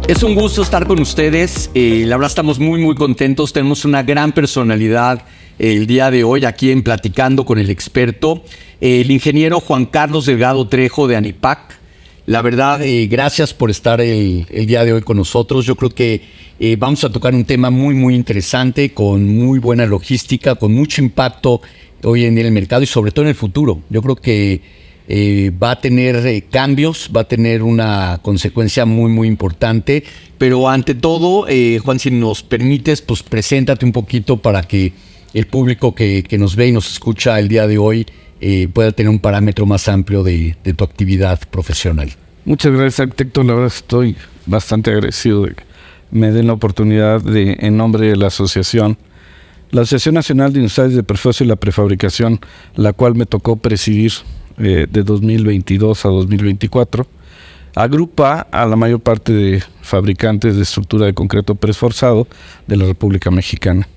Es un gusto estar con ustedes. La verdad estamos muy contentos. Tenemos una gran personalidad el día de hoy aquí en Platicando con el Experto, el ingeniero Juan Carlos Delgado Trejo de ANIPAC. La verdad, gracias por estar el día de hoy con nosotros. Yo creo que vamos a tocar un tema muy interesante, con muy buena logística, con mucho impacto hoy en el mercado y sobre todo en el futuro. Yo creo que va a tener cambios, va a tener una consecuencia muy importante, pero ante todo, Juan, si nos permites, pues preséntate un poquito para que el público que nos ve y nos escucha el día de hoy pueda tener un parámetro más amplio de tu actividad profesional. Muchas gracias, arquitecto. La verdad estoy bastante agradecido de que me den la oportunidad en nombre de la Asociación Nacional de Industriales de Prefacio y la Prefabricación, la cual me tocó presidir de 2022 a 2024, agrupa a la mayor parte de fabricantes de estructura de concreto preesforzado de la República Mexicana.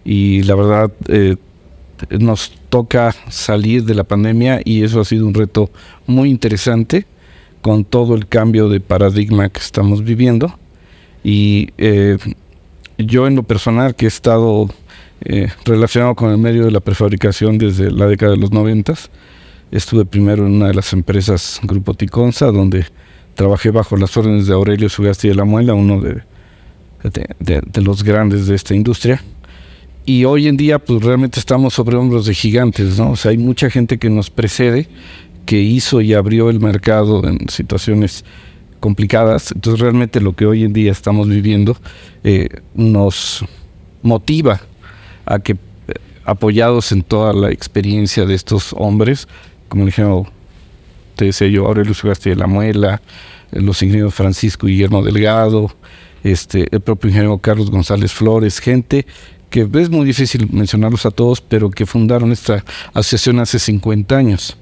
Y la verdad, nos toca salir de la pandemia y eso ha sido un reto muy interesante con todo el cambio de paradigma que estamos viviendo. Y yo en lo personal, que he estado relacionado con el medio de la prefabricación desde la década de los 90, estuve primero en una de las empresas Grupo Ticonza, donde trabajé bajo las órdenes de Aurelio Sugasti de la Muela, uno de los grandes de esta industria. Y hoy en día pues realmente estamos sobre hombros de gigantes, ¿no? O sea, hay mucha gente que nos precede, que hizo y abrió el mercado en situaciones complicadas. Entonces realmente lo que hoy en día estamos viviendo nos motiva a que, apoyados en toda la experiencia de estos hombres, como el ingeniero, te decía yo, Aurelio Sugasti de la Muela, los ingenieros Francisco y Guillermo Delgado, el propio ingeniero Carlos González Flores, gente que es muy difícil mencionarlos a todos, pero que fundaron esta asociación hace 50 años.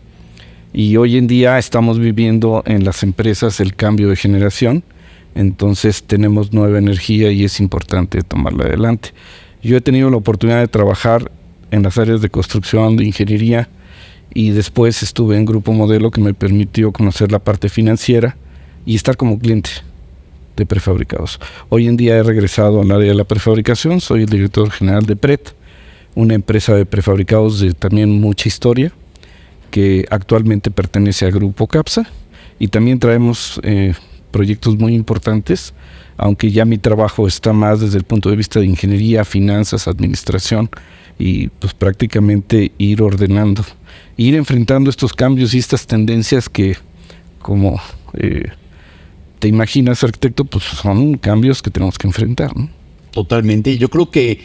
Y hoy en día estamos viviendo en las empresas el cambio de generación, entonces tenemos nueva energía y es importante tomarla adelante. Yo he tenido la oportunidad de trabajar en las áreas de construcción, de ingeniería, y después estuve en Grupo Modelo, que me permitió conocer la parte financiera y estar como cliente de prefabricados. Hoy en día he regresado al área de la prefabricación, soy el director general de PRET, una empresa de prefabricados de también mucha historia, que actualmente pertenece al Grupo CAPSA, y también traemos proyectos muy importantes, aunque ya mi trabajo está más desde el punto de vista de ingeniería, finanzas, administración, y pues prácticamente ir ordenando, ir enfrentando estos cambios y estas tendencias que, como te imaginas, arquitecto, pues son cambios que tenemos que enfrentar, ¿no? Totalmente. Yo creo que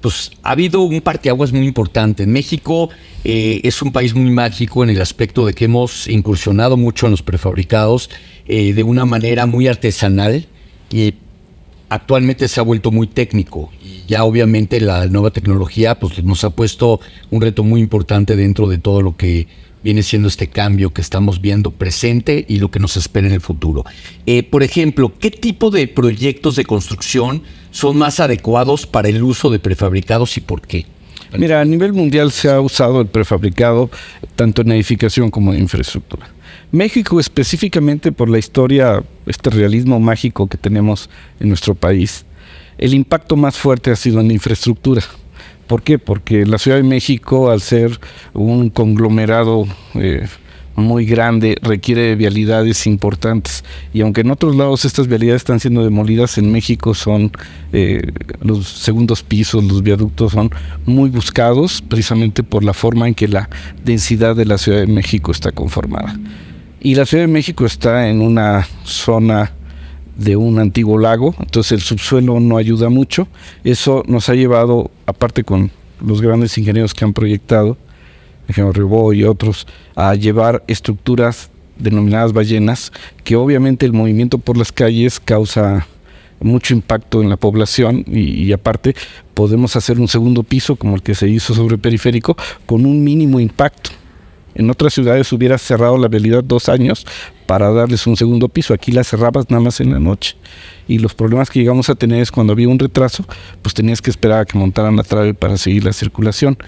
pues ha habido un parteaguas muy importante. México es un país muy mágico en el aspecto de que hemos incursionado mucho en los prefabricados de una manera muy artesanal, y actualmente se ha vuelto muy técnico, y ya obviamente la nueva tecnología pues nos ha puesto un reto muy importante dentro de todo lo que viene siendo este cambio que estamos viendo presente y lo que nos espera en el futuro. Por ejemplo, ¿qué tipo de proyectos de construcción son más adecuados para el uso de prefabricados y por qué? Mira, a nivel mundial se ha usado el prefabricado tanto en edificación como en infraestructura. México, específicamente por la historia, este realismo mágico que tenemos en nuestro país, el impacto más fuerte ha sido en la infraestructura. ¿Por qué? Porque la Ciudad de México, al ser un conglomerado muy grande, requiere de vialidades importantes, y aunque en otros lados estas vialidades están siendo demolidas, en México son los segundos pisos, los viaductos son muy buscados precisamente por la forma en que la densidad de la Ciudad de México está conformada. Y la Ciudad de México está en una zona de un antiguo lago, entonces el subsuelo no ayuda mucho. Eso nos ha llevado, aparte con los grandes ingenieros que han proyectado, ingeniero Ribó y otros, a llevar estructuras denominadas ballenas, que obviamente el movimiento por las calles causa mucho impacto en la población, y aparte podemos hacer un segundo piso como el que se hizo sobre Periférico con un mínimo impacto. En otras ciudades hubieras cerrado la vialidad 2 años para darles un segundo piso. Aquí la cerrabas nada más en la noche. Y los problemas que llegamos a tener es cuando había un retraso, pues tenías que esperar a que montaran la trave para seguir la circulación.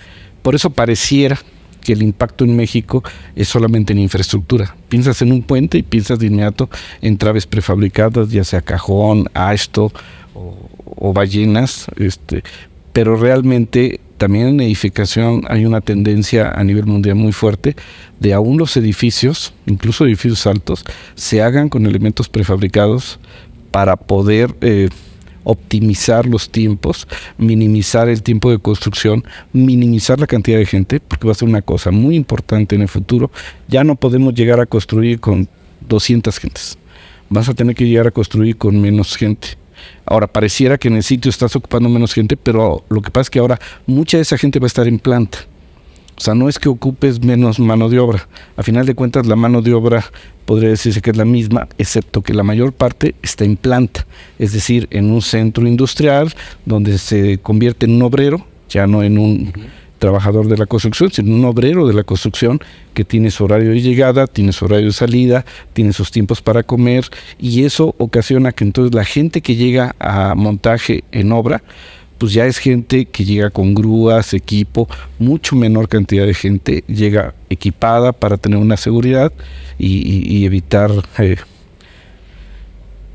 Por eso pareciera que el impacto en México es solamente en infraestructura. Piensas en un puente y piensas de inmediato en traves prefabricadas, ya sea cajón, asto o ballenas, pero realmente también en edificación hay una tendencia a nivel mundial muy fuerte de aún los edificios, incluso edificios altos, se hagan con elementos prefabricados para poder optimizar los tiempos, minimizar el tiempo de construcción, minimizar la cantidad de gente, porque va a ser una cosa muy importante en el futuro. Ya no podemos llegar a construir con 200 gentes. Vas a tener que llegar a construir con menos gente. Ahora, pareciera que en el sitio estás ocupando menos gente, pero lo que pasa es que ahora mucha de esa gente va a estar en planta. O sea, no es que ocupes menos mano de obra. A final de cuentas, la mano de obra podría decirse que es la misma, excepto que la mayor parte está en planta. Es decir, en un centro industrial donde se convierte en un obrero, ya no en un trabajador de la construcción, sino un obrero de la construcción que tiene su horario de llegada, tiene su horario de salida, tiene sus tiempos para comer, y eso ocasiona que entonces la gente que llega a montaje en obra, pues ya es gente que llega con grúas, equipo, mucho menor cantidad de gente llega equipada para tener una seguridad y evitar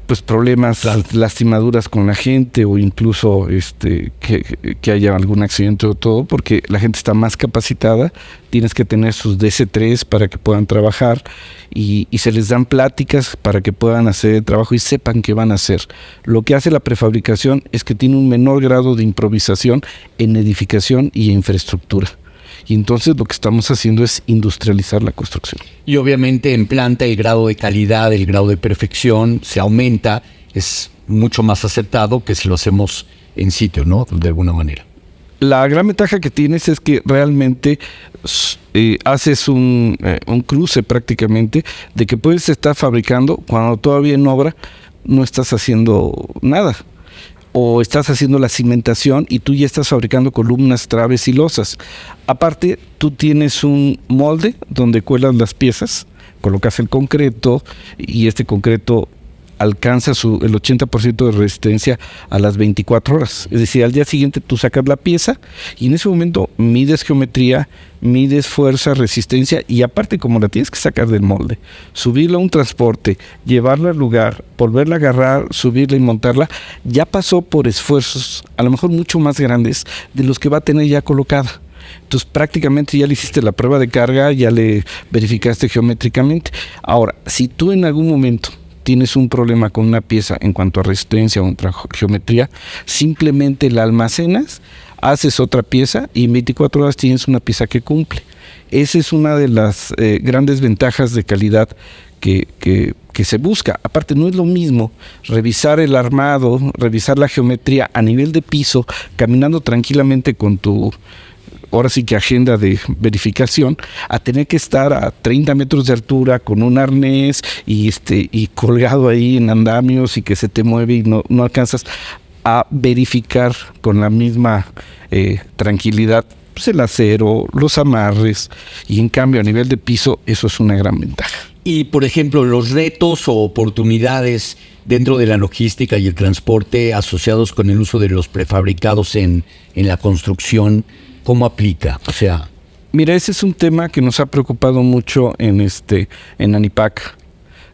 pues problemas, lastimaduras con la gente, o incluso que haya algún accidente o todo, porque la gente está más capacitada. Tienes que tener sus DC3 para que puedan trabajar y se les dan pláticas para que puedan hacer el trabajo y sepan qué van a hacer. Lo que hace la prefabricación es que tiene un menor grado de improvisación en edificación y infraestructura. Y entonces lo que estamos haciendo es industrializar la construcción. Y obviamente en planta el grado de calidad, el grado de perfección se aumenta, es mucho más acertado que si lo hacemos en sitio, ¿no? De alguna manera. La gran ventaja que tienes es que realmente haces un cruce prácticamente de que puedes estar fabricando cuando todavía en obra no estás haciendo nada. O estás haciendo la cimentación y tú ya estás fabricando columnas, traves y losas. Aparte, tú tienes un molde donde cuelas las piezas, colocas el concreto y este concreto alcanza el 80% de resistencia a las 24 horas. Es decir, al día siguiente tú sacas la pieza y en ese momento mides geometría, mides fuerza, resistencia, y aparte, como la tienes que sacar del molde, subirla a un transporte, llevarla al lugar, volverla a agarrar, subirla y montarla, ya pasó por esfuerzos a lo mejor mucho más grandes de los que va a tener ya colocada. Entonces prácticamente ya le hiciste la prueba de carga, ya le verificaste geométricamente. Ahora, si tú en algún momento tienes un problema con una pieza en cuanto a resistencia o geometría, simplemente la almacenas, haces otra pieza y en 24 horas tienes una pieza que cumple. Esa es una de las grandes ventajas de calidad que se busca. Aparte, no es lo mismo revisar el armado, revisar la geometría a nivel de piso, caminando tranquilamente con tu, ahora sí que agenda de verificación, a tener que estar a 30 metros de altura con un arnés y colgado ahí en andamios y que se te mueve y no alcanzas a verificar con la misma tranquilidad pues el acero, los amarres, y en cambio a nivel de piso eso es una gran ventaja. Y por ejemplo, los retos o oportunidades dentro de la logística y el transporte asociados con el uso de los prefabricados en la construcción, ¿cómo aplica? O sea, mira, ese es un tema que nos ha preocupado mucho en ANIPAC.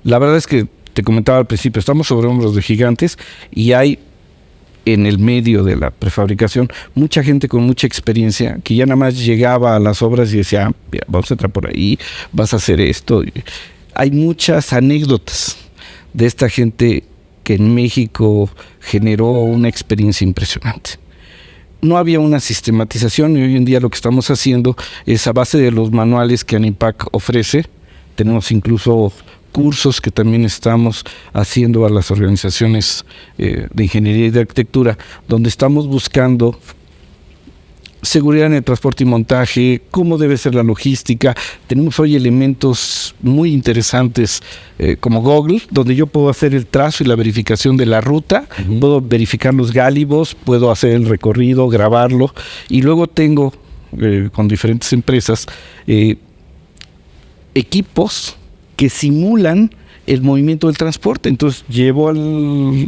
La verdad es que te comentaba al principio, estamos sobre hombros de gigantes y hay en el medio de la prefabricación mucha gente con mucha experiencia que ya nada más llegaba a las obras y decía, mira, vamos a entrar por ahí, vas a hacer esto. Hay muchas anécdotas de esta gente que en México generó una experiencia impresionante. No había una sistematización y hoy en día lo que estamos haciendo es a base de los manuales que ANIPAC ofrece. Tenemos incluso cursos que también estamos haciendo a las organizaciones de ingeniería y de arquitectura, donde estamos buscando seguridad en el transporte y montaje, cómo debe ser la logística. Tenemos hoy elementos muy interesantes como Google, donde yo puedo hacer el trazo y la verificación de la ruta, puedo verificar los gálibos, puedo hacer el recorrido, grabarlo, y luego tengo con diferentes empresas equipos que simulan el movimiento del transporte. Entonces llevo al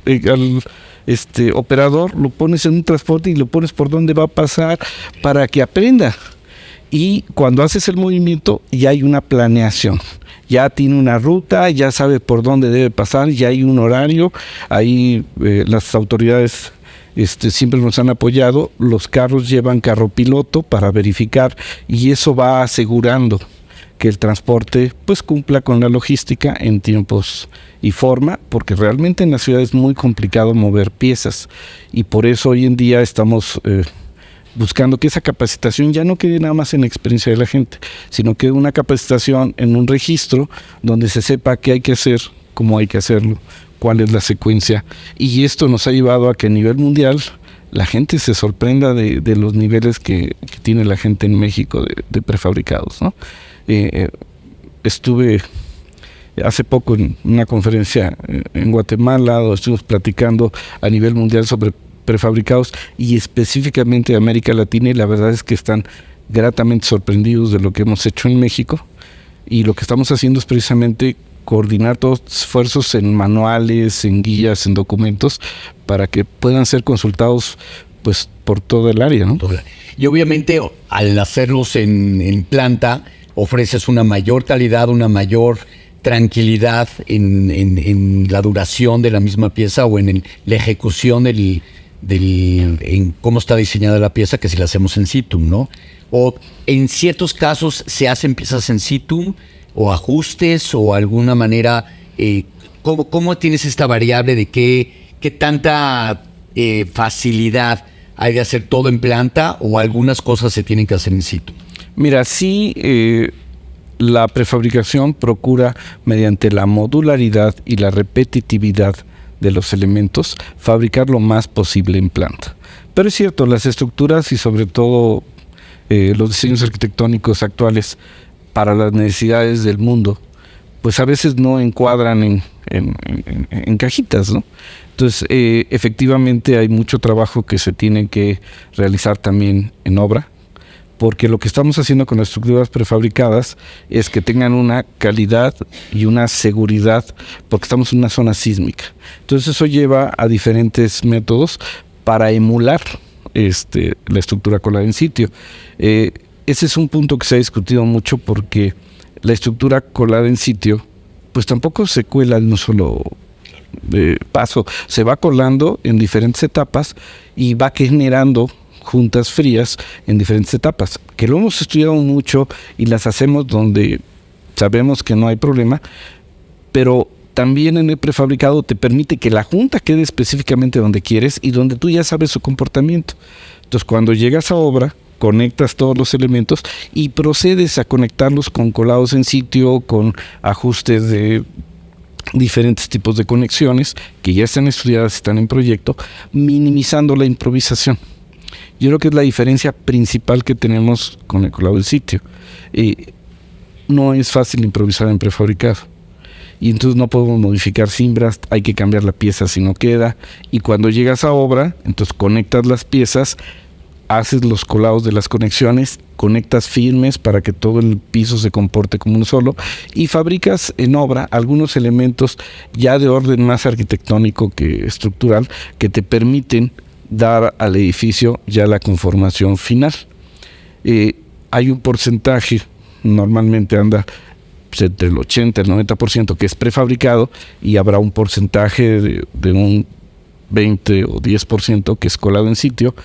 operador, lo pones en un transporte y lo pones por donde va a pasar para que aprenda. Y cuando haces el movimiento ya hay una planeación, ya tiene una ruta, ya sabe por dónde debe pasar, ya hay un horario. Ahí las autoridades siempre nos han apoyado. Los carros llevan carro piloto para verificar, y eso va asegurando que el transporte pues cumpla con la logística en tiempos y forma, porque realmente en la ciudad es muy complicado mover piezas, y por eso hoy en día estamos buscando que esa capacitación ya no quede nada más en la experiencia de la gente, sino que una capacitación en un registro donde se sepa qué hay que hacer, cómo hay que hacerlo, cuál es la secuencia. Y esto nos ha llevado a que a nivel mundial la gente se sorprenda de los niveles que tiene la gente en México de prefabricados, ¿no? Estuve hace poco en una conferencia en Guatemala, donde estuvimos platicando a nivel mundial sobre prefabricados y específicamente de América Latina, y la verdad es que están gratamente sorprendidos de lo que hemos hecho en México, y lo que estamos haciendo es precisamente coordinar todos los esfuerzos en manuales, en guías, en documentos, para que puedan ser consultados pues por todo el área, ¿no? Y obviamente al hacerlos en planta ofreces una mayor calidad, una mayor tranquilidad en la duración de la misma pieza o en la ejecución en cómo está diseñada la pieza, que si la hacemos en situ, ¿no? O en ciertos casos se hacen piezas en situ o ajustes o alguna manera, ¿cómo tienes esta variable de qué tanta facilidad hay de hacer todo en planta o algunas cosas se tienen que hacer en situ? Mira, sí, la prefabricación procura, mediante la modularidad y la repetitividad de los elementos, fabricar lo más posible en planta. Pero es cierto, las estructuras y sobre todo los diseños arquitectónicos actuales para las necesidades del mundo, pues a veces no encuadran en cajitas, ¿no? Entonces, efectivamente hay mucho trabajo que se tiene que realizar también en obra, porque lo que estamos haciendo con las estructuras prefabricadas es que tengan una calidad y una seguridad, porque estamos en una zona sísmica. Entonces eso lleva a diferentes métodos para emular la estructura colada en sitio. Ese es un punto que se ha discutido mucho, porque la estructura colada en sitio pues tampoco se cuela en un solo paso, se va colando en diferentes etapas y va generando juntas frías en diferentes etapas, que lo hemos estudiado mucho y las hacemos donde sabemos que no hay problema, pero también en el prefabricado te permite que la junta quede específicamente donde quieres y donde tú ya sabes su comportamiento. Entonces, cuando llegas a obra, conectas todos los elementos y procedes a conectarlos con colados en sitio, con ajustes de diferentes tipos de conexiones que ya están estudiadas, están en proyecto, minimizando la improvisación. Yo creo que es la diferencia principal que tenemos con el colado en sitio. No es fácil improvisar en prefabricado, y entonces no podemos modificar cimbras, hay que cambiar la pieza si no queda, y cuando llegas a obra, entonces conectas las piezas, haces los colados de las conexiones, conectas firmes para que todo el piso se comporte como un solo, y fabricas en obra algunos elementos ya de orden más arquitectónico que estructural, que te permiten dar al edificio ya la conformación final. Hay un porcentaje, normalmente anda entre el 80 y el 90% que es prefabricado, y habrá un porcentaje de un 20 o 10% que es colado en sitio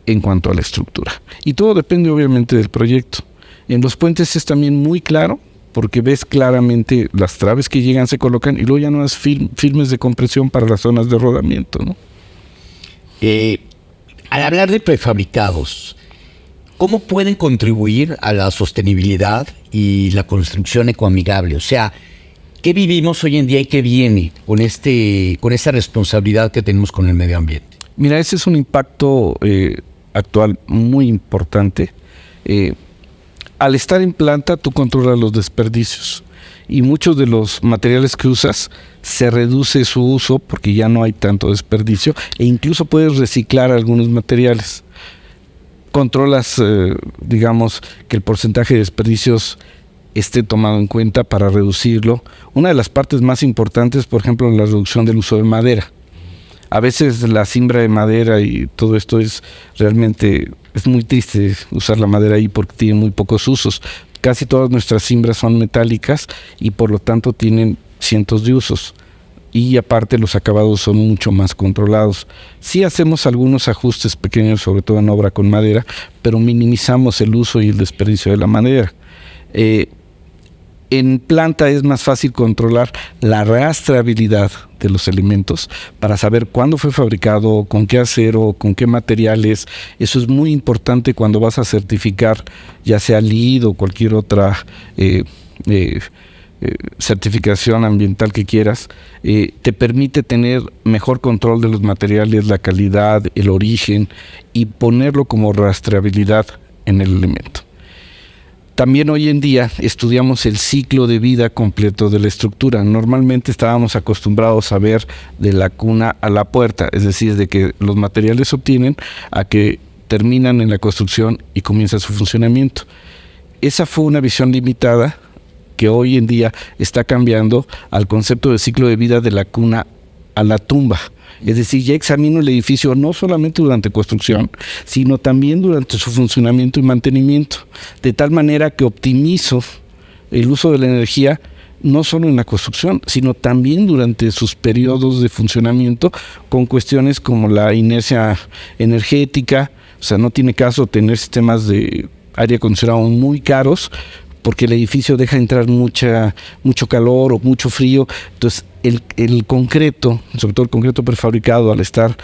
en cuanto a la estructura. Y todo depende obviamente del proyecto. En los puentes es también muy claro, porque ves claramente las traves que llegan, se colocan, y luego ya no hay filmes de compresión para las zonas de rodamiento, ¿no? Al hablar de prefabricados, ¿cómo pueden contribuir a la sostenibilidad y la construcción ecoamigable? O sea, ¿qué vivimos hoy en día y qué viene con esa responsabilidad que tenemos con el medio ambiente? Mira, ese es un impacto actual muy importante. Al estar en planta, tú controlas los desperdicios, y muchos de los materiales que usas se reduce su uso porque ya no hay tanto desperdicio, e incluso puedes reciclar algunos materiales. Controlas, digamos, que el porcentaje de desperdicios esté tomado en cuenta para reducirlo. Una de las partes más importantes, por ejemplo, la reducción del uso de madera. A veces la siembra de madera y todo esto es realmente es muy triste usar la madera ahí porque tiene muy pocos usos. Casi todas nuestras cimbras son metálicas y por lo tanto tienen cientos de usos. Y aparte los acabados son mucho más controlados. Sí hacemos algunos ajustes pequeños, sobre todo en obra con madera, pero minimizamos el uso y el desperdicio de la madera. En planta es más fácil controlar la rastreabilidad de los elementos para saber cuándo fue fabricado, con qué acero, con qué materiales. Eso es muy importante cuando vas a certificar, ya sea LEED o cualquier otra certificación ambiental que quieras. Te permite tener mejor control de los materiales, la calidad, el origen y ponerlo como rastreabilidad en el elemento. También hoy en día estudiamos el ciclo de vida completo de la estructura. Normalmente estábamos acostumbrados a ver de la cuna a la puerta, es decir, de que los materiales se obtienen a que terminan en la construcción y comienza su funcionamiento. Esa fue una visión limitada que hoy en día está cambiando al concepto de ciclo de vida de la cuna a la tumba. Es decir, ya examino el edificio no solamente durante construcción, sino también durante su funcionamiento y mantenimiento, de tal manera que optimizo el uso de la energía no solo en la construcción, sino también durante sus periodos de funcionamiento, con cuestiones como la inercia energética. O sea, no tiene caso tener sistemas de aire acondicionado muy caros, porque el edificio deja entrar mucho calor o mucho frío. Entonces el concreto, sobre todo el concreto prefabricado, al estar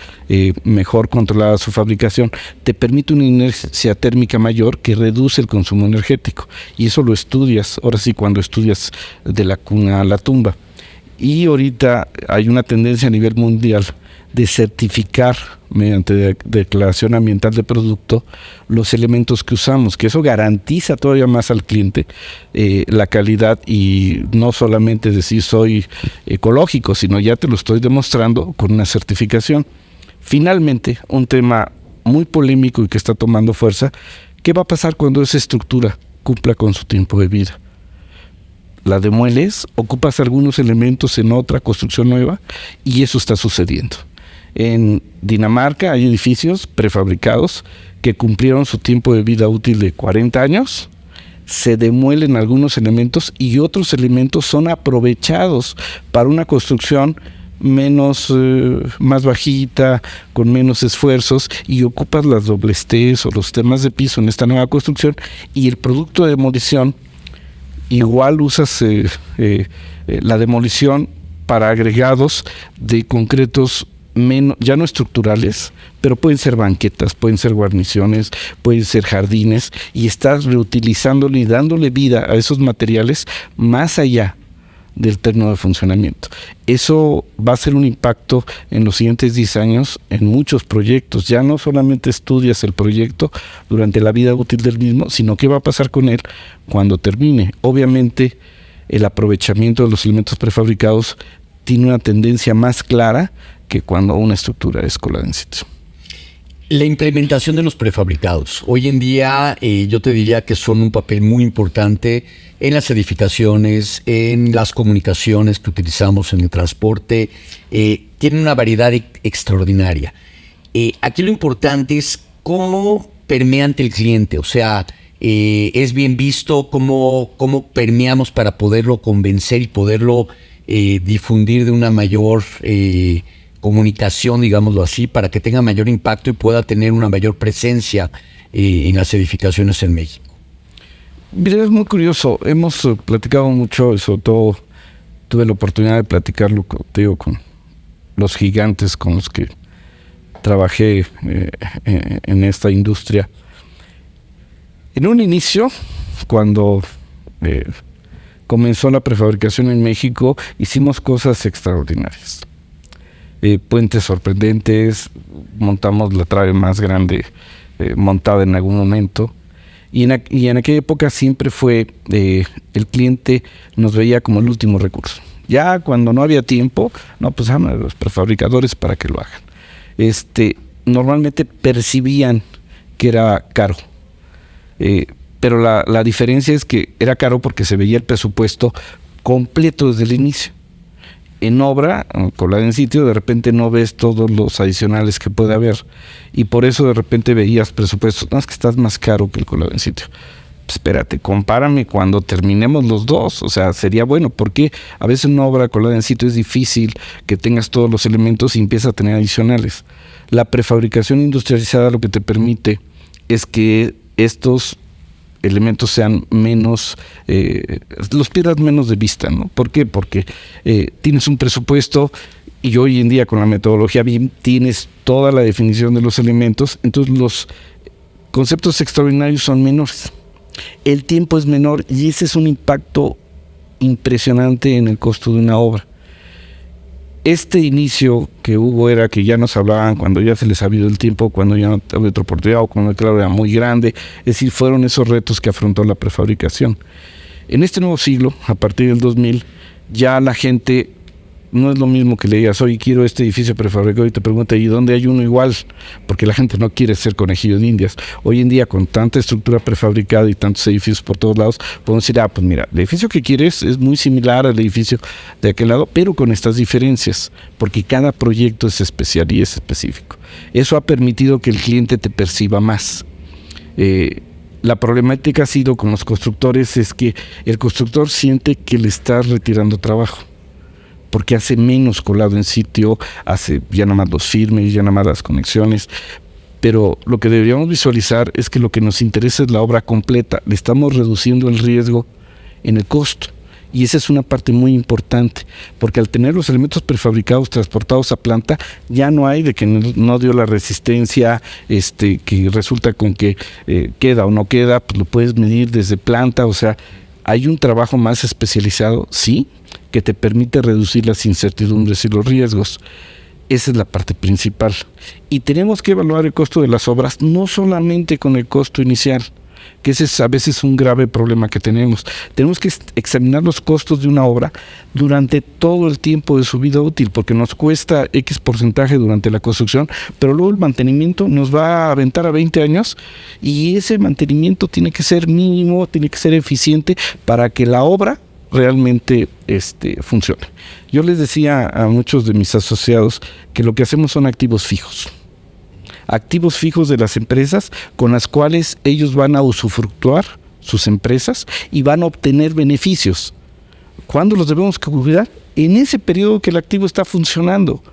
mejor controlada su fabricación, te permite una inercia térmica mayor que reduce el consumo energético, y eso lo estudias, ahora sí, cuando estudias de la cuna a la tumba. Y ahorita hay una tendencia a nivel mundial de certificar mediante declaración ambiental de producto los elementos que usamos, que eso garantiza todavía más al cliente la calidad, y no solamente decir soy ecológico, sino ya te lo estoy demostrando con una certificación. Finalmente, un tema muy polémico y que está tomando fuerza: ¿qué va a pasar cuando esa estructura cumpla con su tiempo de vida? La demueles, ocupas algunos elementos en otra construcción nueva, y eso está sucediendo. En Dinamarca hay edificios prefabricados que cumplieron su tiempo de vida útil de 40 años, se demuelen algunos elementos y otros elementos son aprovechados para una construcción más bajita, con menos esfuerzos, y ocupas las dobles T's o los temas de piso en esta nueva construcción, y el producto de demolición igual usas la demolición para agregados de concretos ya no estructurales, pero pueden ser banquetas, pueden ser guarniciones, pueden ser jardines, y estás reutilizándole y dándole vida a esos materiales más allá del término de funcionamiento. Eso va a ser un impacto en los siguientes 10 años en muchos proyectos. Ya no solamente estudias el proyecto durante la vida útil del mismo, sino qué va a pasar con él cuando termine. Obviamente, el aprovechamiento de los elementos prefabricados tiene una tendencia más clara que cuando una estructura es colada in situ. La implementación de los prefabricados. Hoy en día yo te diría que son un papel muy importante en las edificaciones, en las comunicaciones que utilizamos en el transporte. Tienen una variedad extraordinaria. Aquí lo importante es cómo permea ante el cliente. O sea, es bien visto cómo permeamos para poderlo convencer y poderlo difundir de una mayor comunicación, digámoslo así, para que tenga mayor impacto y pueda tener una mayor presencia en las edificaciones en México. Mira, es muy curioso. Hemos platicado mucho, y sobre todo tuve la oportunidad de platicarlo contigo, con los gigantes con los que trabajé en esta industria. En un inicio, cuando comenzó la prefabricación en México, hicimos cosas extraordinarias. Puentes sorprendentes, montamos la trave más grande montada en algún momento, y en aquella época siempre fue el cliente nos veía como el último recurso. Ya cuando no había tiempo, pues llaman a los prefabricadores para que lo hagan. Normalmente percibían que era caro, pero la diferencia es que era caro porque se veía el presupuesto completo desde el inicio. en obra, colada en sitio, de repente no ves todos los adicionales que puede haber. Y por eso de repente veías presupuestos, no, es que estás más caro que el colado en sitio. Espérate, compárame cuando terminemos los dos, o sea, sería bueno, porque a veces una obra colada en sitio es difícil que tengas todos los elementos y empieza a tener adicionales. La prefabricación industrializada lo que te permite es que estos elementos sean menos, los pierdas menos de vista, ¿no? ¿Por qué? Porque tienes un presupuesto y hoy en día con la metodología BIM tienes toda la definición de los elementos, entonces los conceptos extraordinarios son menores. El tiempo es menor y ese es un impacto impresionante en el costo de una obra. Este inicio que hubo era que ya nos hablaban cuando ya se les ha habido el tiempo, cuando ya no había otra oportunidad o cuando el claro era muy grande. Es decir, fueron esos retos que afrontó la prefabricación. En este nuevo siglo, a partir del 2000, ya la gente no es lo mismo que le digas, oye, quiero este edificio prefabricado y te pregunta, ¿y dónde hay uno igual? Porque la gente no quiere ser conejillo de indias. Hoy en día, con tanta estructura prefabricada y tantos edificios por todos lados, podemos decir, pues mira, el edificio que quieres es muy similar al edificio de aquel lado, pero con estas diferencias, porque cada proyecto es especial y es específico. Eso ha permitido que el cliente te perciba más. La problemática ha sido con los constructores es que el constructor siente que le estás retirando trabajo, porque hace menos colado en sitio, hace ya nada más los firmes, ya nada más las conexiones, pero lo que deberíamos visualizar es que lo que nos interesa es la obra completa, le estamos reduciendo el riesgo en el costo, y esa es una parte muy importante, porque al tener los elementos prefabricados transportados a planta, ya no hay de que no dio la resistencia, que resulta con que queda o no queda, pues lo puedes medir desde planta, o sea, hay un trabajo más especializado, sí, que te permite reducir las incertidumbres y los riesgos. Esa es la parte principal. Y tenemos que evaluar el costo de las obras, no solamente con el costo inicial, que ese es a veces un grave problema que tenemos. Tenemos que examinar los costos de una obra durante todo el tiempo de su vida útil, porque nos cuesta X porcentaje durante la construcción, pero luego el mantenimiento nos va a aventar a 20 años y ese mantenimiento tiene que ser mínimo, tiene que ser eficiente para que la obra realmente funcione. Yo les decía a muchos de mis asociados que lo que hacemos son activos fijos de las empresas con las cuales ellos van a usufructuar sus empresas y van a obtener beneficios. ¿Cuándo los debemos cuidar? En ese periodo que el activo está funcionando.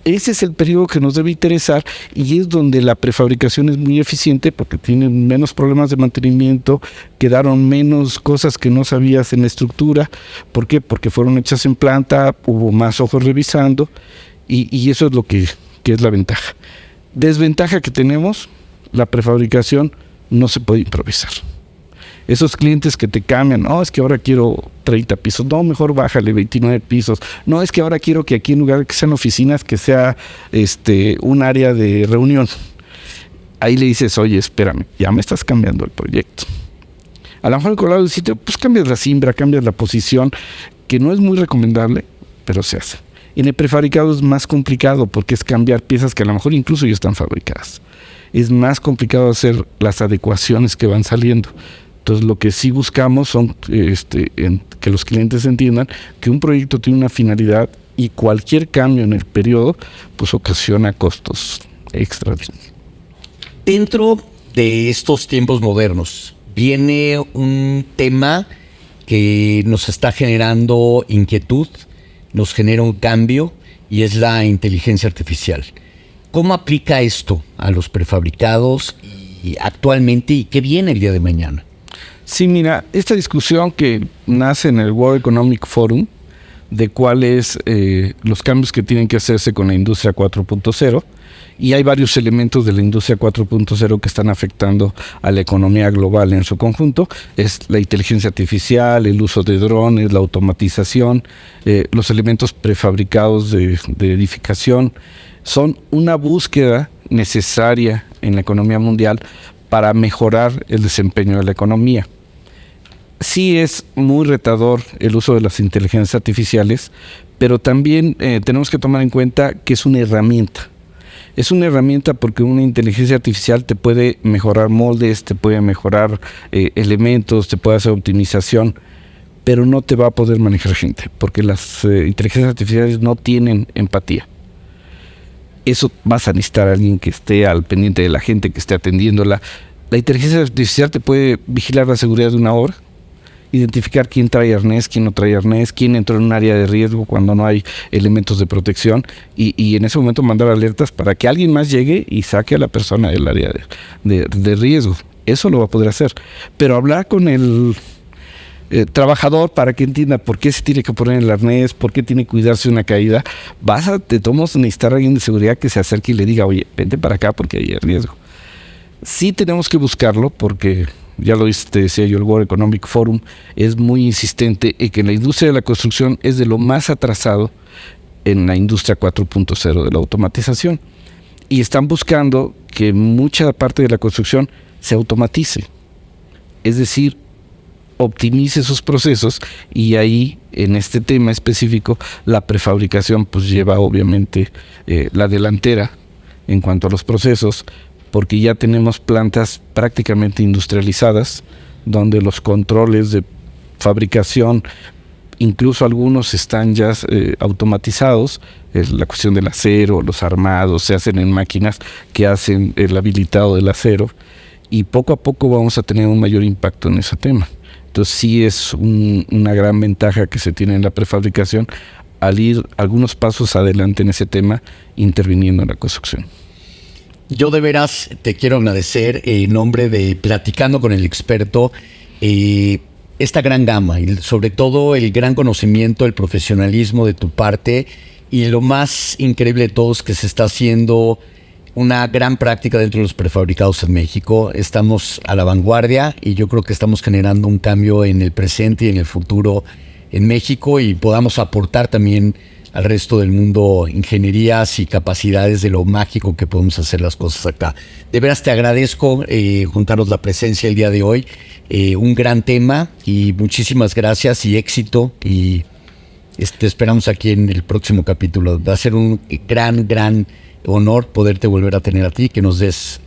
Ese es el periodo que nos debe interesar y es donde la prefabricación es muy eficiente porque tienen menos problemas de mantenimiento, quedaron menos cosas que no sabías en la estructura. ¿Por qué? Porque fueron hechas en planta, hubo más ojos revisando y eso es lo que es la ventaja. Desventaja que tenemos, la prefabricación no se puede improvisar. Esos clientes que te cambian, es que ahora quiero 30 pisos, no, mejor bájale 29 pisos, no, es que ahora quiero que aquí en lugar de que sean oficinas, que sea un área de reunión. Ahí le dices, oye, espérame, ya me estás cambiando el proyecto. A lo mejor en colado del sitio, pues cambias la cimbra, cambias la posición, que no es muy recomendable, pero se hace. En el prefabricado es más complicado porque es cambiar piezas que a lo mejor incluso ya están fabricadas. Es más complicado hacer las adecuaciones que van saliendo. Entonces lo que sí buscamos son que los clientes entiendan que un proyecto tiene una finalidad y cualquier cambio en el periodo pues ocasiona costos extras. Dentro de estos tiempos modernos viene un tema que nos está generando inquietud, nos genera un cambio y es la inteligencia artificial. ¿Cómo aplica esto a los prefabricados y actualmente y qué viene el día de mañana? Sí, mira, esta discusión que nace en el World Economic Forum de cuáles los cambios que tienen que hacerse con la industria 4.0 y hay varios elementos de la industria 4.0 que están afectando a la economía global en su conjunto, es la inteligencia artificial, el uso de drones, la automatización, los elementos prefabricados de edificación, son una búsqueda necesaria en la economía mundial para mejorar el desempeño de la economía. Sí es muy retador el uso de las inteligencias artificiales, pero también tenemos que tomar en cuenta que es una herramienta. Es una herramienta porque una inteligencia artificial te puede mejorar moldes, te puede mejorar elementos, te puede hacer optimización, pero no te va a poder manejar gente, porque las inteligencias artificiales no tienen empatía. Eso vas a necesitar a alguien que esté al pendiente de la gente, que esté atendiéndola. La inteligencia artificial te puede vigilar la seguridad de una obra, identificar quién trae arnés, quién no trae arnés, quién entró en un área de riesgo cuando no hay elementos de protección, y en ese momento mandar alertas para que alguien más llegue y saque a la persona del área de riesgo. Eso lo va a poder hacer. Pero hablar con el trabajador para que entienda por qué se tiene que poner el arnés, por qué tiene que cuidarse de una caída, te tomas necesitar a alguien de seguridad que se acerque y le diga, oye, vente para acá porque hay riesgo. Sí tenemos que buscarlo porque, ya lo te decía yo, el World Economic Forum es muy insistente en que la industria de la construcción es de lo más atrasado en la industria 4.0 de la automatización. Y están buscando que mucha parte de la construcción se automatice. Es decir, optimice sus procesos, y ahí en este tema específico la prefabricación pues lleva obviamente la delantera en cuanto a los procesos, porque ya tenemos plantas prácticamente industrializadas donde los controles de fabricación, incluso algunos están ya automatizados. La cuestión del acero, los armados se hacen en máquinas que hacen el habilitado del acero, y poco a poco vamos a tener un mayor impacto en ese tema. Entonces sí es una gran ventaja que se tiene en la prefabricación al ir algunos pasos adelante en ese tema, interviniendo en la construcción. Yo de veras te quiero agradecer en nombre de Platicando con el Experto esta gran gama y sobre todo el gran conocimiento, el profesionalismo de tu parte, y lo más increíble de todo es que se está haciendo una gran práctica dentro de los prefabricados en México. Estamos a la vanguardia y yo creo que estamos generando un cambio en el presente y en el futuro en México, y podamos aportar también al resto del mundo ingenierías y capacidades de lo mágico que podemos hacer las cosas acá. De veras te agradezco juntarnos la presencia el día de hoy. Un gran tema y muchísimas gracias y éxito, y te esperamos aquí en el próximo capítulo. Va a ser un gran honor poderte volver a tener a ti, que nos des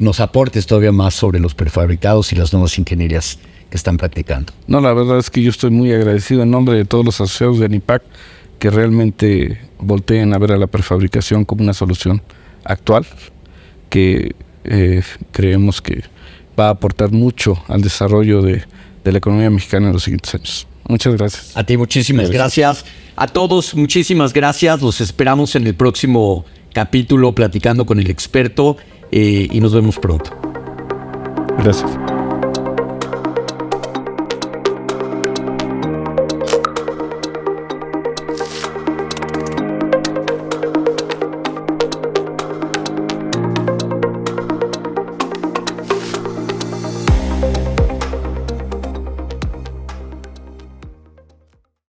nos aportes todavía más sobre los prefabricados y las nuevas ingenierías que están practicando. No, la verdad es que yo estoy muy agradecido en nombre de todos los asociados de ANIPAC que realmente volteen a ver a la prefabricación como una solución actual que creemos que va a aportar mucho al desarrollo de la economía mexicana en los siguientes años. Muchas gracias. A ti muchísimas gracias. A todos muchísimas gracias. Los esperamos en el próximo capítulo Platicando con el Experto, y nos vemos pronto. Gracias.